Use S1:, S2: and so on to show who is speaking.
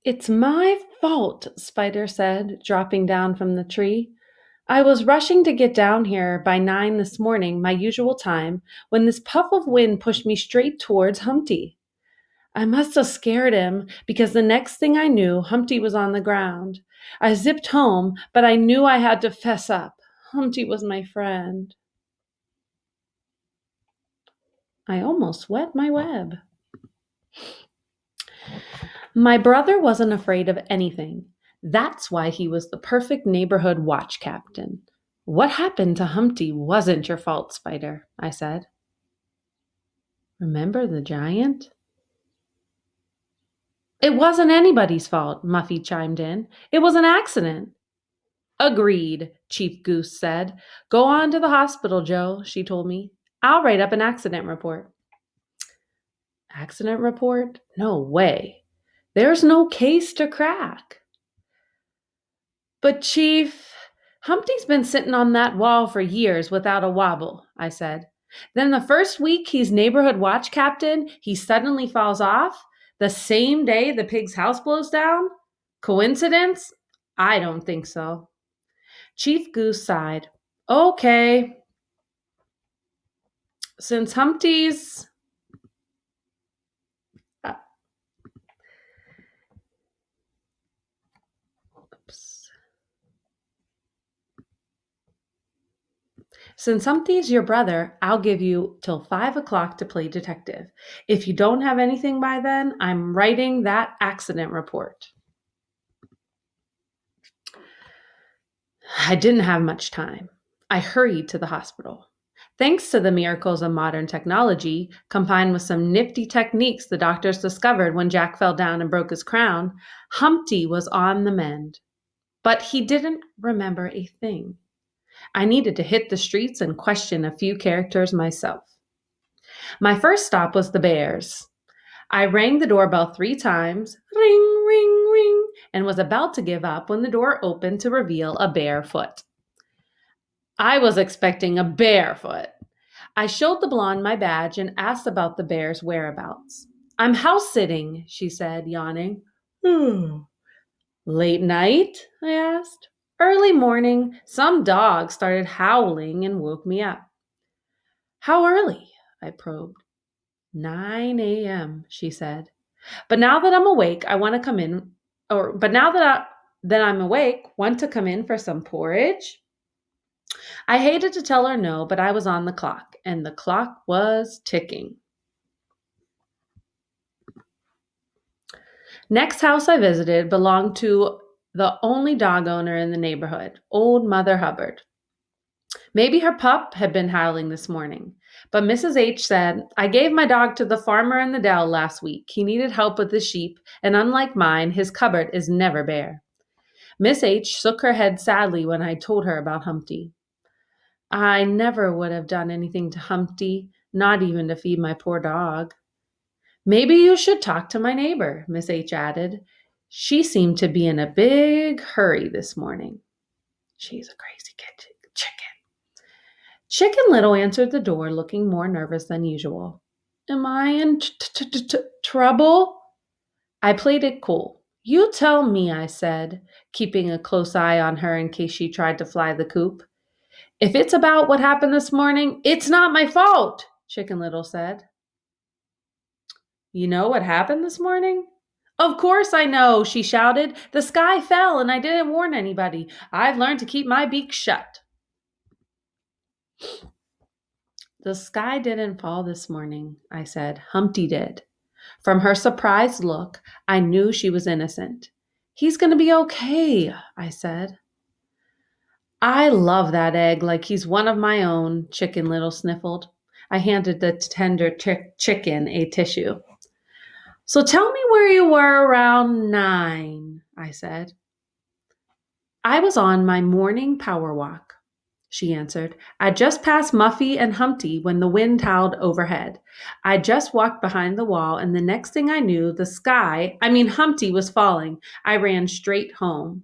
S1: It's my fault, Spider said, dropping down from the tree. I was rushing to get down here by 9 this morning, my usual time, when this puff of wind pushed me straight towards Humpty. I must have scared him because the next thing I knew, Humpty was on the ground. I zipped home, but I knew I had to fess up. Humpty was my friend. I almost wet my web. My brother wasn't afraid of anything. That's why he was the perfect neighborhood watch captain. What happened to Humpty wasn't your fault, Spider, I said. Remember the giant? It wasn't anybody's fault, Muffy chimed in. It was an accident. Agreed, Chief Goose said. Go on to the hospital, Joe, she told me. I'll write up an accident report. Accident report? No way. There's no case to crack. But, Chief, Humpty's been sitting on that wall for years without a wobble, I said. Then the first week he's neighborhood watch captain, he suddenly falls off the same day the pig's house blows down? Coincidence? I don't think so. Chief Goose sighed. Okay. Since Humpty's uh, oops. Since Humpty's your brother, I'll give you till 5 o'clock to play detective. If you don't have anything by then, I'm writing that accident report. I didn't have much time. I hurried to the hospital. Thanks to the miracles of modern technology, combined with some nifty techniques the doctors discovered when Jack fell down and broke his crown, Humpty was on the mend. But he didn't remember a thing. I needed to hit the streets and question a few characters myself. My first stop was the Bears. I rang the doorbell 3 times, ring, ring, ring, and was about to give up when the door opened to reveal a bare foot. I was expecting a barefoot. I showed the blonde my badge and asked about the bear's whereabouts. I'm house sitting, she said, yawning. Late night? I asked. Early morning, some dog started howling and woke me up. How early? I probed. 9 a.m., she said. But now that I'm awake, I want to come in, but now that I'm awake, want to come in for some porridge? I hated to tell her no, but I was on the clock, and the clock was ticking. Next house I visited belonged to the only dog owner in the neighborhood, old Mother Hubbard. Maybe her pup had been howling this morning, but Mrs. H said, I gave my dog to the farmer in the dell last week. He needed help with the sheep, and unlike mine, his cupboard is never bare. Miss H shook her head sadly when I told her about Humpty. I never would have done anything to Humpty, not even to feed my poor dog. Maybe you should talk to my neighbor, Miss H added. She seemed to be in a big hurry this morning. She's a crazy chicken. Chicken Little answered the door, looking more nervous than usual. Am I in trouble? I played it cool. You tell me, I said, keeping a close eye on her in case she tried to fly the coop. If it's about what happened this morning, it's not my fault, Chicken Little said. You know what happened this morning? Of course I know, she shouted. The sky fell and I didn't warn anybody. I've learned to keep my beak shut. The sky didn't fall this morning, I said. Humpty did. From her surprised look, I knew she was innocent. He's going to be okay, I said. I love that egg like he's one of my own, Chicken Little sniffled. I handed the tender chicken a tissue. So tell me where you were around 9, I said. I was on my morning power walk, she answered. I just passed Muffy and Humpty when the wind howled overhead. I just walked behind the wall, and the next thing I knew, Humpty was falling. I ran straight home.